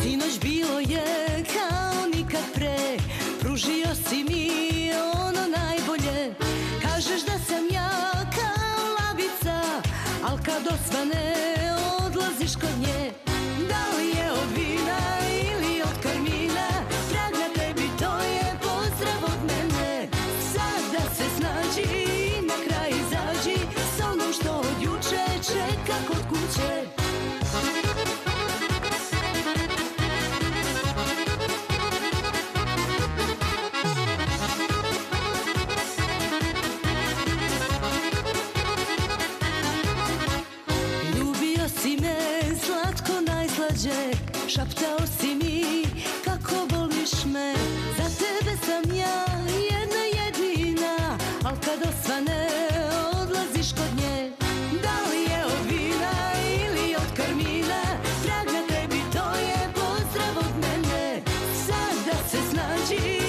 Sinoć bilo je kao nikad pre, pružio si mi ono najbolje. Kažeš da sam ja kao lavica, al kad osvane odlaziš kod nje. Da li je od vina ili od karmina, trag na tebi to je pozdrav od mene. Sada se snađi i na kraj izađi s onom što od juče čeka kod kuće. Si me slatko najslađe, šaptao si mi kako voliš me. Za tebe sam ja jedna jedina, al kad osvane odlaziš kod nje. Da li je od vina ili od karmina, trag na tebi to je pozdrav od mene. Sada se snađi